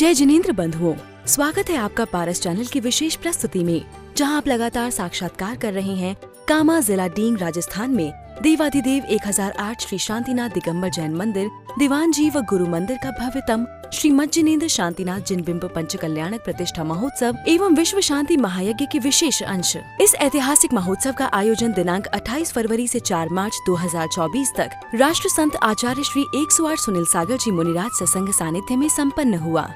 जय जिनेंद्र बंधुओं, स्वागत है आपका पारस चैनल की विशेष प्रस्तुति में, जहां आप लगातार साक्षात्कार कर रहे हैं कामा, जिला डींग, राजस्थान में देवाधिदेव 1008 श्री शांतिनाथ दिगंबर जैन मंदिर, दीवान जी व गुरु मंदिर का भव्यतम श्री मज्जिनेंद्र शांतिनाथ जिनबिंब पंच कल्याणक प्रतिष्ठा महोत्सव एवं विश्व शांति महायज्ञ के विशेष अंश। इस ऐतिहासिक महोत्सव का आयोजन दिनांक 28 फरवरी से 4 मार्च 2024 तक राष्ट्र संत आचार्य श्री 108 सुनील सागर जी मुनिराज सत्संग सानिध्य में संपन्न हुआ।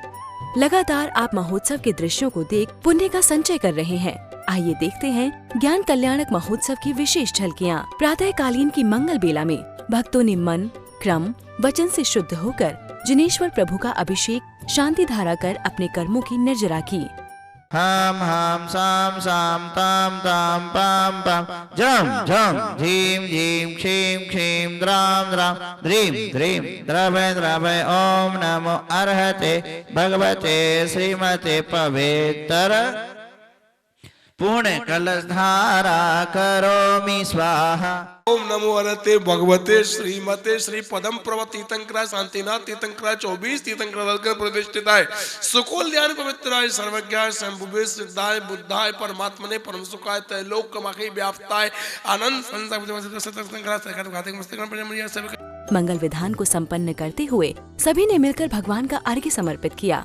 लगातार आप महोत्सव के दृश्यों को देख पुण्य का संचय कर रहे हैं। आइए देखते हैं ज्ञान कल्याणक महोत्सव की विशेष झलकियाँ। प्रातः कालीन की मंगल बेला में भक्तों ने मन, क्रम, वचन से शुद्ध होकर जिनेश्वर प्रभु का अभिषेक शांति धारा कर अपने कर्मों की निर्जरा की। हम साम साम ताम ताम पाम पाम जम झम झीम झीम क्षीम क्षीम द्राम द्राम द्रीम द्रीम द्रवय द्रवय ओम नमो अर्हते भगवते श्रीमते पवित्र पुण्य कलश धारा करोमि स्वाहा। ओम नमो अर्हते भगवते श्रीमते श्री पदम प्रभ तीर्थंकरा शांतिनाथ तीर्थंकरा 24 तीर्थंकरा प्रतिष्ठिताय सुकुल ध्यान पवित्राय सर्वज्ञाय शंभुवे सिद्धाय बुद्धाय परमात्मने परम सुखाय त्रैलोक कमाखी व्याप्ताय आनंद मंगल विधान को संपन्न करते हुए सभी ने मिलकर भगवान का अर्घ्य समर्पित किया।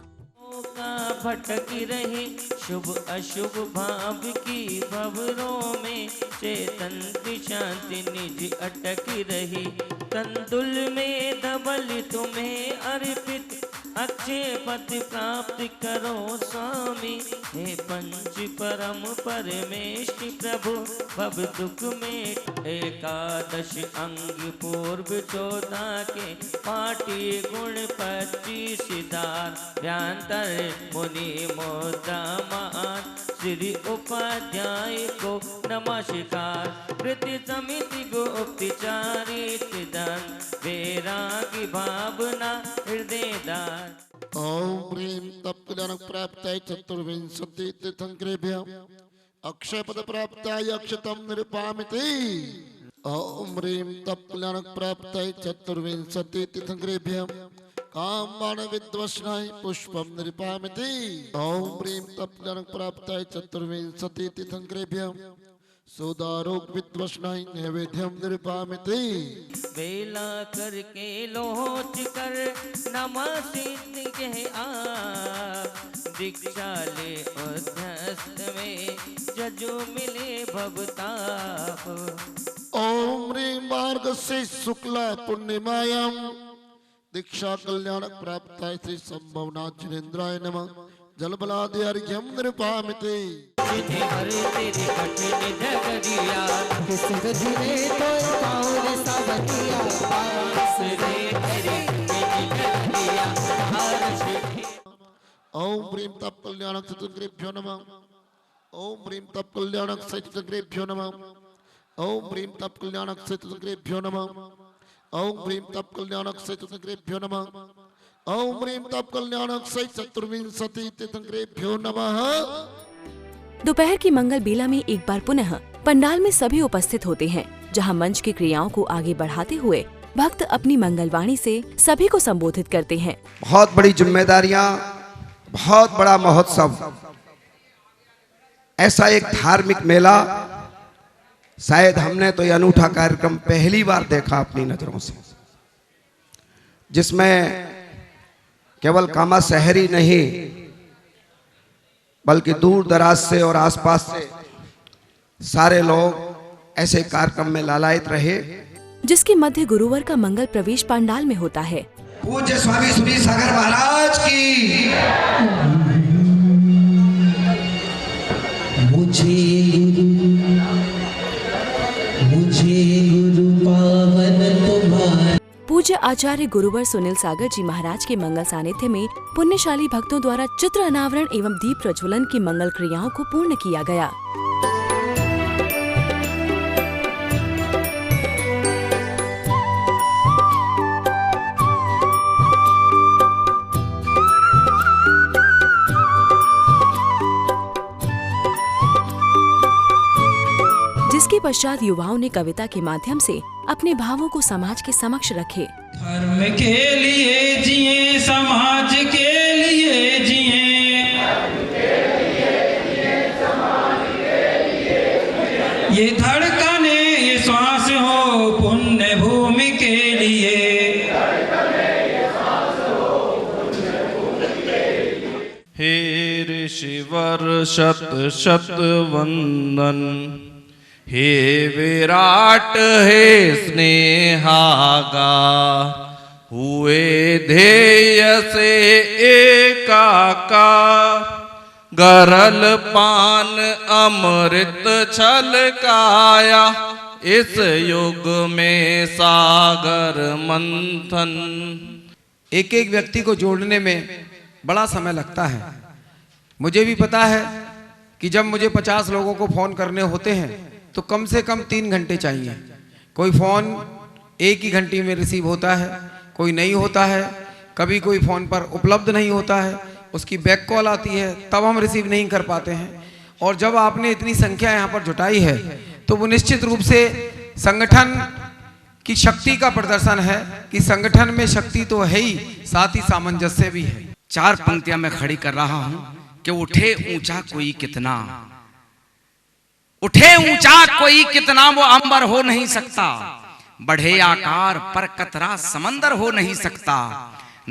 भटकी रही शुभ अशुभ भाव की भंवरों में चेतन की शांति निज अटकी रही। तंदुल में धवल तुम्हें अर्पित अक्षय पद प्राप्त करो स्वामी। हे पंच परम परमेष्टि प्रभु भव दुख में एकादश अंग पूर्व 14 के पाटी गुण 25 सिद्धार व्यांतर मुनि मोदामान श्री उपाध्याय को नमस्कार। कृति समिति गुप्तचारी दान वैरागी भावना हृदयदार। ओम प्रेम तप कल्याण प्राप्ताय चतुर्विंशति तीर्थंकरेभ्यः अक्षय पद प्राप्ताय अक्षतम निरुपामिति। ओम प्रेम तप कल्याण प्राप्ताय चतुर्विंशति तीर्थंकरेभ्यः कामबाण विद्वस्नाय पुष्पम निरुपामिति। ओम प्रेम तप कल्याण प्राप्ताय चतुर्विंशति तीर्थंकरेभ्यः सोदारोग विद्वस्नाय नैवेद्यम निरुपामिति। बेला करके लोच कर नमस्ते कहे आप दीक्षा ले अध्यस्त में जजु मिले भवताप। ओम ह्रीं मार्ग से शुक्ला पूर्णिमायाम दीक्षा कल्याण प्राप्ताय श्री संभवनाथ जिनेंद्राय नमः जलबलादि अर्घ्यम निरुपामिति। ओम प्रेम तप कल्याण चतुर्ग्रेभ्यो नमः। ओम प्रेम तप कल्याण चतुर्ग्रेभ्यो नमः। ओम प्रेम तप कल्याण चतुर्ग्रेभ्यो नमः। ओम प्रेम तप कल्याण चतुर्ग्रेभ्यो नमः। ओम प्रेम तप कल्याण चतुर्विंशति तीर्थंकरेभ्यो नमः। दोपहर की मंगल बेला में एक बार पुनः पंडाल में सभी उपस्थित होते हैं, जहां मंच की क्रियाओं को आगे बढ़ाते हुए भक्त अपनी मंगलवाणी से सभी को संबोधित करते हैं। बहुत बड़ी जिम्मेदारियां, बहुत बड़ा महोत्सव, ऐसा एक धार्मिक मेला शायद हमने तो ये अनूठा कार्यक्रम पहली बार देखा अपनी नजरों से, जिसमें केवल कामा शहरी नहीं बल्कि दूर दराज से और आसपास से सारे लोग ऐसे कार्यक्रम में लालायित रहे, जिसके मध्य गुरुवर का मंगल प्रवेश पंडाल में होता है। पूज्य स्वामी सुनील सागर महाराज की। मुझे गुरु पावन तुम्हारे। पूज्य आचार्य गुरुवर सुनील सागर जी महाराज के मंगल सानिध्य में पुण्यशाली भक्तों द्वारा चित्र अनावरण एवं दीप प्रज्वलन की मंगल क्रियाओं को पूर्ण किया गया। जिसके पश्चात युवाओं ने कविता के माध्यम से अपने भावों को समाज के समक्ष रखे। धर्म के लिए जिए, समाज के लिए लिए जिए, ये धड़कने ये श्वास हो पुण्य भूमि के लिए। हे ऋषिवर शत शत वंदन, हे विराट हे स्नेहागा, हुए ध्येय से एकाकार, गरल पान अमृत छलकाया, इस युग में सागर मंथन। एक एक व्यक्ति को जोड़ने में बड़ा समय लगता है। मुझे भी पता है कि जब मुझे 50 लोगों को फोन करने होते हैं तो कम से कम 3 घंटे चाहिए। कोई फोन एक ही घंटे में रिसीव होता है, कोई नहीं होता है, कभी कोई फोन पर उपलब्ध नहीं होता है, उसकी बैक कॉल आती है तब हम रिसीव नहीं कर पाते हैं। और जब आपने इतनी संख्या यहाँ पर जुटाई है तो वो निश्चित रूप से संगठन की शक्ति का प्रदर्शन है कि संगठन में शक्ति तो है ही, साथ ही सामंजस्य भी है। 4 पंक्तियां मैं खड़ी कर रहा हूं कि उठे ऊंचा कोई कितना, उठे ऊंचा कोई कितना वो अंबर हो नहीं सकता, बढ़े आकार पर कतरा समंदर हो नहीं सकता,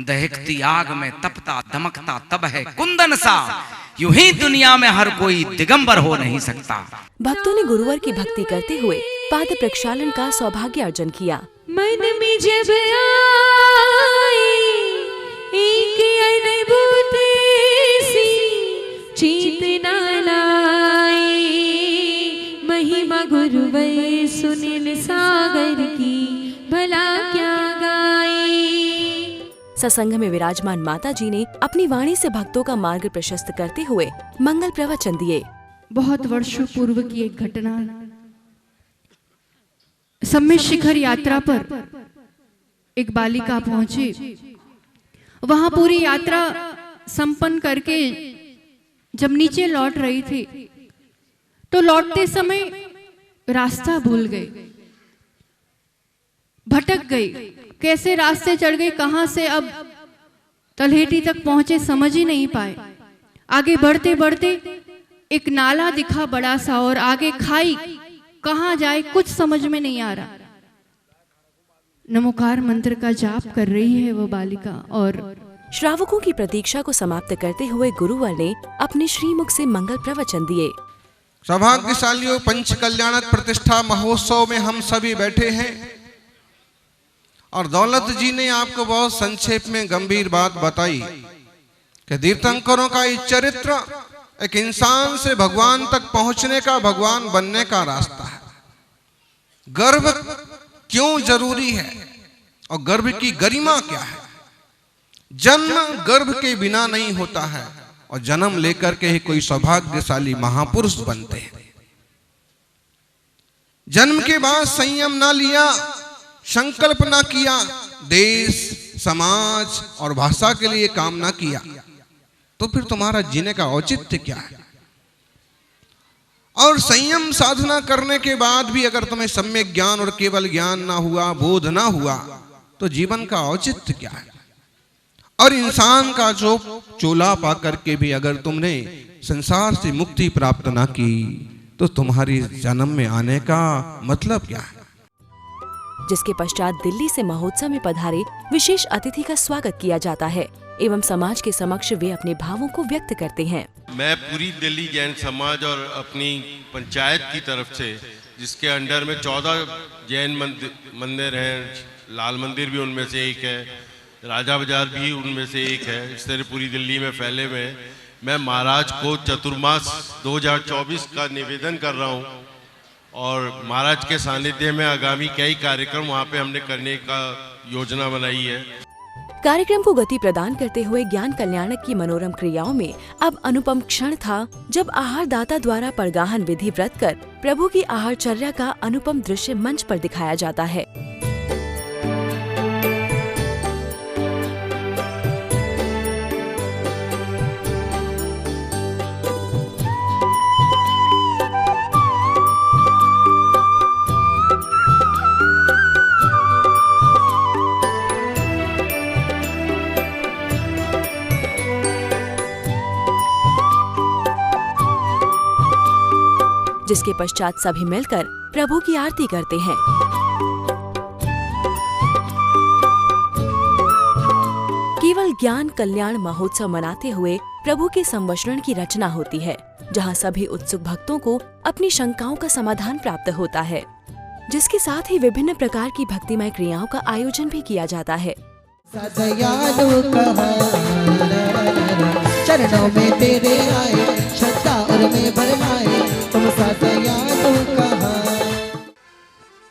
दहकती आग में तपता दमकता तब है कुंदन सा, यूं ही दुनिया में हर कोई दिगंबर हो नहीं सकता। भक्तों ने गुरुवर की भक्ति करते हुए पाद प्रक्षालन का सौभाग्य अर्जन किया। मन में जब आई एक अनुभूत सी चेतना लाई, महिमा गुरुवर सुनील सागर की भला क्या गाई। सत्संग में विराजमान माता जी ने अपनी वाणी से भक्तों का मार्ग प्रशस्त करते हुए मंगल प्रवचन दिए। बहुत वर्षों पूर्व की एक घटना, सम्मेद शिखर यात्रा पर एक बालिका पहुंची। वहां पूरी यात्रा संपन्न करके जब नीचे लौट रही थी तो लौटते समय रास्ता भूल गई, भटक गई, कैसे रास्ते चढ़ गई, कहां से अब तलहेटी तक पहुंचे समझ ही नहीं पाए। आगे बढ़ते बढ़ते एक नाला दिखा बड़ा सा और आगे खाई, कहां जाए कुछ समझ में नहीं आ रहा। नमोकार मंत्र का जाप कर रही है वो बालिका और श्रावकों की प्रतीक्षा को समाप्त करते हुए गुरुवर ने अपने श्रीमुख से मंगल प्रवचन दिए। सौभाग्यशालियों, पंच कल्याणक प्रतिष्ठा महोत्सव में हम सभी बैठे हैं और दौलत जी ने आपको बहुत संक्षेप में गंभीर बात बताई कि तीर्थंकरों का ये चरित्र एक इंसान से भगवान तक पहुंचने का, भगवान बनने का रास्ता है। गर्व क्यों जरूरी है और गर्भ की गरिमा क्या है? जन्म गर्भ के बिना नहीं होता है और जन्म लेकर के ही कोई सौभाग्यशाली महापुरुष बनते हैं। जन्म के बाद संयम ना लिया, संकल्प ना किया, देश समाज और भाषा के लिए काम ना किया तो फिर तुम्हारा जीने का औचित्य क्या है? और संयम साधना करने के बाद भी अगर तुम्हें सम्यक ज्ञान और केवल ज्ञान ना हुआ, बोध ना हुआ तो जीवन का औचित्य क्या है? और इंसान का जो चोला पा करके भी अगर तुमने संसार से मुक्ति प्राप्त ना की तो तुम्हारी जन्म में आने का मतलब क्या है? जिसके पश्चात दिल्ली से महोत्सव में पधारे विशेष अतिथि का स्वागत किया जाता है एवं समाज के समक्ष वे अपने भावों को व्यक्त करते हैं। मैं पूरी दिल्ली जैन समाज और अपनी पंचायत की तरफ से, जिसके अंडर में 14 जैन मंदिर हैं, लाल मंदिर भी उनमें से एक है, राजा बाजार भी उनमें से एक है, इस तरह पूरी दिल्ली में फैले हुए हैं। मैं महाराज को चतुर्मास 2024 का निवेदन कर रहा हूँ और महाराज के सानिध्य में आगामी कई कार्यक्रम वहाँ पे हमने करने का योजना बनाई है। कार्यक्रम को गति प्रदान करते हुए ज्ञान कल्याणक की मनोरम क्रियाओं में अब अनुपम क्षण था जब आहार दाता द्वारा परगाहन विधि व्रत कर प्रभु की आहारचर्या का अनुपम दृश्य मंच पर दिखाया जाता है। जिसके पश्चात सभी मिलकर प्रभु की आरती करते हैं। केवल ज्ञान कल्याण महोत्सव मनाते हुए प्रभु के संवत्सरण की रचना होती है, जहां सभी उत्सुक भक्तों को अपनी शंकाओं का समाधान प्राप्त होता है, जिसके साथ ही विभिन्न प्रकार की भक्तिमय क्रियाओं का आयोजन भी किया जाता है। दयालु कहा चरणों में तेरे आए, श्रद्धा और में भरमाए, तुम सा दयालु कहा।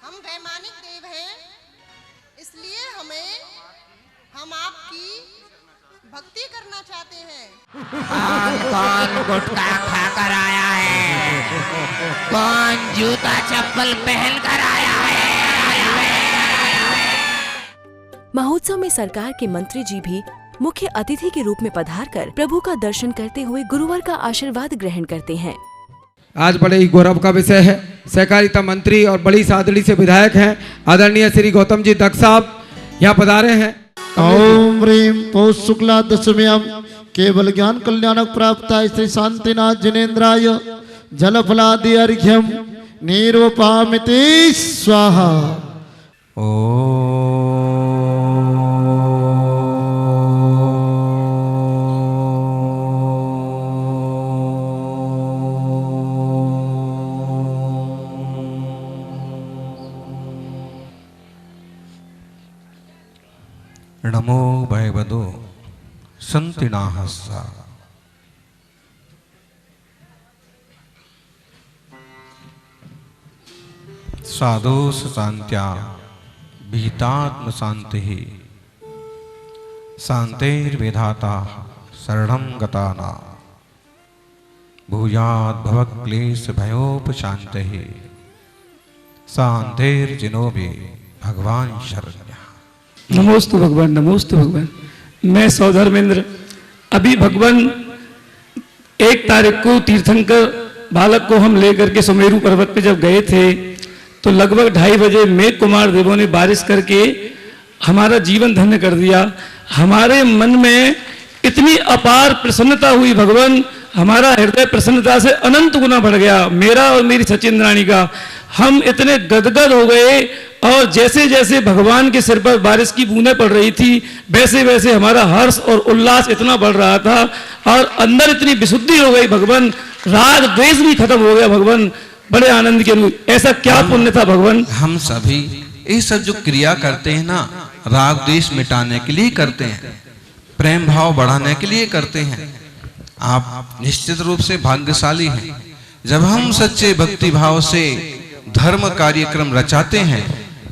हम वैमानिक देव हैं, इसलिए हम आपकी भक्ति करना चाहते हैं। कौन कौन गुटखा खाकर आया है? कौन जूता चप्पल पहन कर आया है? महोत्सव में सरकार के मंत्री जी भी मुख्य अतिथि के रूप में पधारकर प्रभु का दर्शन करते हुए गुरुवर का आशीर्वाद ग्रहण करते हैं। आज बड़े ही गौरव का विषय है, सहकारिता मंत्री और बड़ी सादड़ी से विधायक हैं आदरणीय श्री गौतम जी दक्ष साहब यहाँ पधारे हैं। ओम ह्रीं पौष शुक्ला दशम्यां केवल ज्ञान कल्याणक प्राप्ताय श्री शांतिनाथ जिनेन्द्राय जलफलादि अर्घ्यम निर्वपामिति स्वाहा। नमो भगवतो संतिनाहस्सा। साधुस शांत्या भीतात्म शांति शांतिर्विधाता शरणं गताना भूयात् भवक्लेश भयोपशांतिः शांतिर्जिनोभि भगवान शरण्य। नमोस्तु भगवान, नमोस्तु भगवान। मैं सौधर्मेंद्र अभी भगवान 1 तारीख को तीर्थंकर बालक को हम लेकर के सुमेरु पर्वत पे जब गए थे तो लगभग 2:30 बजे मेघ कुमार देवों ने बारिश करके हमारा जीवन धन्य कर दिया। हमारे मन में इतनी अपार प्रसन्नता हुई भगवान, हमारा हृदय प्रसन्नता से अनंत गुना बढ़ गया, मेरा और मेरी सचिंद्राणी का। हम इतने गदगद हो गए और जैसे जैसे भगवान के सिर पर बारिश की बूंदें पड़ रही थी वैसे वैसे हमारा हर्ष और उल्लास इतना बढ़ रहा था और अंदर इतनी विशुद्धि हो गई भगवान, राग द्वेष भी खत्म हो गया भगवान, बड़े आनंद के अनुरूप। ऐसा क्या पुण्य था भगवान। हम सभी ये सब जो क्रिया करते हैं ना, राग द्वेष मिटाने के लिए करते हैं, प्रेम भाव बढ़ाने के लिए करते हैं। आप निश्चित रूप से भाग्यशाली हैं। जब हम सच्चे भक्ति भाव से धर्म कार्यक्रम रचाते हैं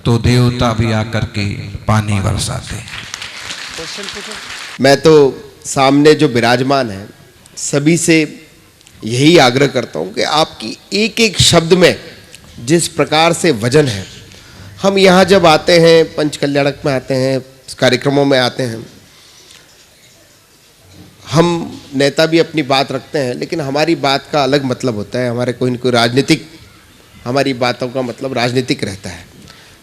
तो देवता भी आकर के पानी बरसाते हैं। मैं तो सामने जो विराजमान है सभी से यही आग्रह करता हूं कि आपकी एक एक शब्द में जिस प्रकार से वजन है, हम यहाँ जब आते हैं, पंच कल्याणक में आते हैं, कार्यक्रमों में आते हैं, हम नेता भी अपनी बात रखते हैं लेकिन हमारी बात का अलग मतलब होता है, हमारे कोई न कोई राजनीतिक, हमारी बातों का मतलब राजनीतिक रहता है।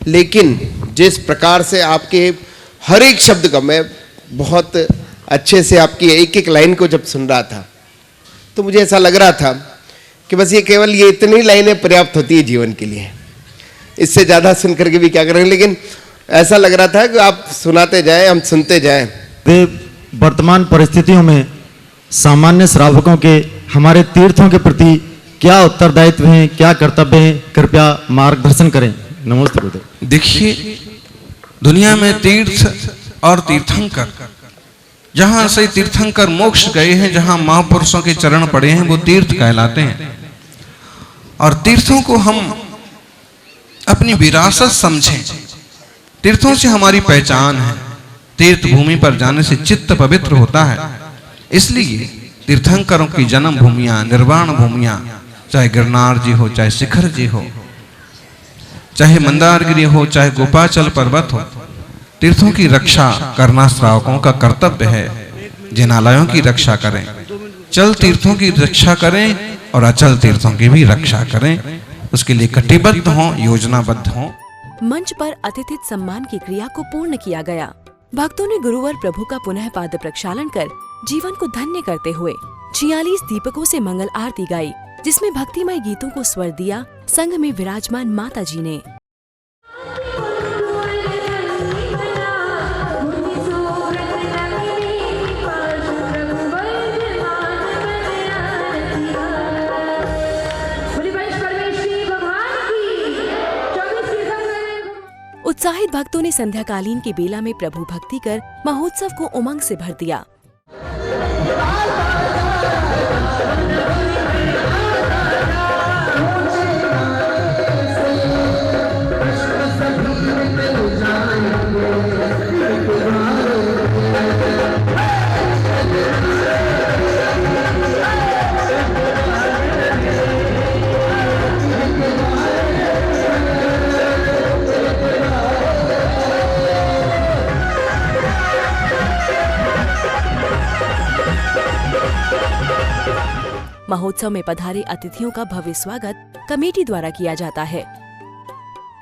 लेकिन जिस प्रकार से आपके हर एक शब्द का, मैं बहुत अच्छे से आपकी एक एक लाइन को जब सुन रहा था तो मुझे ऐसा लग रहा था कि बस ये केवल ये इतनी लाइनें पर्याप्त होती है जीवन के लिए, इससे ज़्यादा सुन करके भी क्या करेंगे। लेकिन ऐसा लग रहा था कि आप सुनाते जाएं, हम सुनते जाएं। वे वर्तमान परिस्थितियों में सामान्य श्रावकों के हमारे तीर्थों के प्रति क्या उत्तरदायित्व हैं, क्या कर्तव्य हैं, कृपया मार्गदर्शन करें। नमस्ते गुरुदेव। देखिए, दुनिया में तीर्थ और तीर्थंकर, जहां से तीर्थंकर मोक्ष गए हैं, जहां महापुरुषों के चरण पड़े हैं, वो तीर्थ कहलाते हैं। और तीर्थों को हम अपनी विरासत समझें। तीर्थों से हमारी पहचान है। तीर्थ भूमि पर जाने से चित्त पवित्र होता है। इसलिए तीर्थंकरों की जन्म भूमियां, निर्वाण भूमियां, चाहे गिरनार जी हो, चाहे शिखर जी हो, चाहे मंदारगिरी हो, चाहे गोपाचल पर्वत हो, तीर्थों की रक्षा करना श्रावकों का कर्तव्य है। जिनालयों की रक्षा करें, चल तीर्थों की रक्षा करें और अचल तीर्थों की भी रक्षा करें। उसके लिए कटिबद्ध हों, योजनाबद्ध हों। मंच पर अतिथित सम्मान की क्रिया को पूर्ण किया गया। भक्तों ने गुरुवर प्रभु का पुनः पाद प्रक्षालन कर जीवन को धन्य करते हुए 46 दीपकों से मंगल आरती गाई जिसमें भक्तिमय गीतों को स्वर दिया संघ में विराजमान माता जी ने। उत्साहित भक्तों ने संध्याकालीन की बेला में प्रभु भक्ति कर महोत्सव को उमंग से भर दिया। महोत्सव में पधारे अतिथियों का भव्य स्वागत कमेटी द्वारा किया जाता है।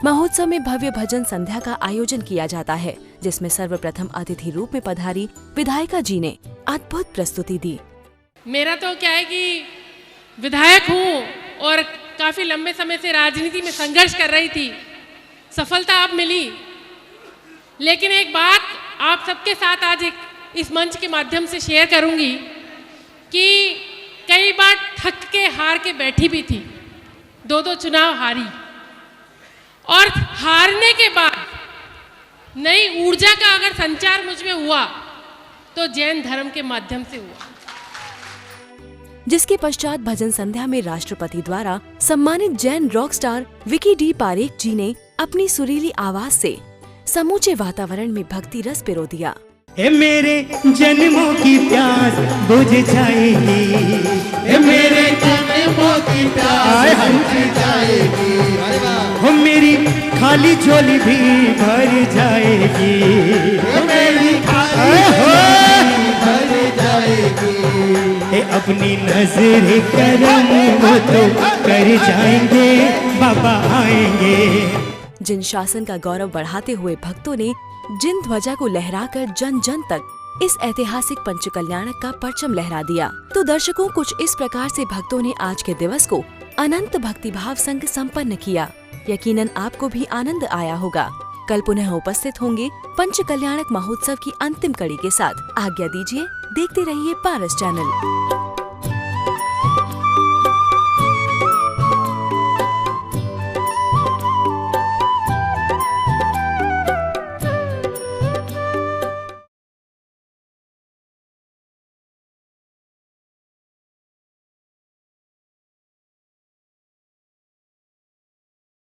महोत्सव में भव्य भजन संध्या का आयोजन किया जाता है, जिसमें सर्वप्रथम अतिथि रूप में पधारी विधायिका जी ने अद्भुत प्रस्तुति दी। मेरा तो क्या है कि विधायक हूँ और काफी लंबे समय से राजनीति में संघर्ष कर रही थी, सफलता अब मिली। लेकिन एक बात आप सबके साथ आज इस मंच के माध्यम से शेयर करूंगी कि कई बार थक के हार के बैठी भी थी, 2 चुनाव हारी, और हारने के बाद नई ऊर्जा का अगर संचार मुझ में हुआ तो जैन धर्म के माध्यम से हुआ। जिसके पश्चात भजन संध्या में राष्ट्रपति द्वारा सम्मानित Jain rock star Vicky D Parekh ji ने अपनी सुरीली आवाज से समूचे वातावरण में भक्ति रस पिरो दिया। ए मेरे जन्मों की प्यास बुझ जाएगी, ए मेरे जन्मों की प्यास बुझ जाएगी, हो मेरी खाली झोली भी भर जाएगी, मेरी खाली झोली भर जाएगी, ए अपनी नजर करम वो तो कर जाएंगे, बाबा आएंगे। जिन शासन का गौरव बढ़ाते हुए भक्तों ने जिन ध्वजा को लहराकर जन जन तक इस ऐतिहासिक पंचकल्याणक का परचम लहरा दिया, तो दर्शकों कुछ इस प्रकार से भक्तों ने आज के दिवस को अनंत भक्तिभाव संग संपन्न किया। यकीनन आपको भी आनंद आया होगा। कल पुनः उपस्थित होंगे पंचकल्याणक महोत्सव की अंतिम कड़ी के साथ। आज्ञा दीजिए, देखते रहिए पारस चैनल।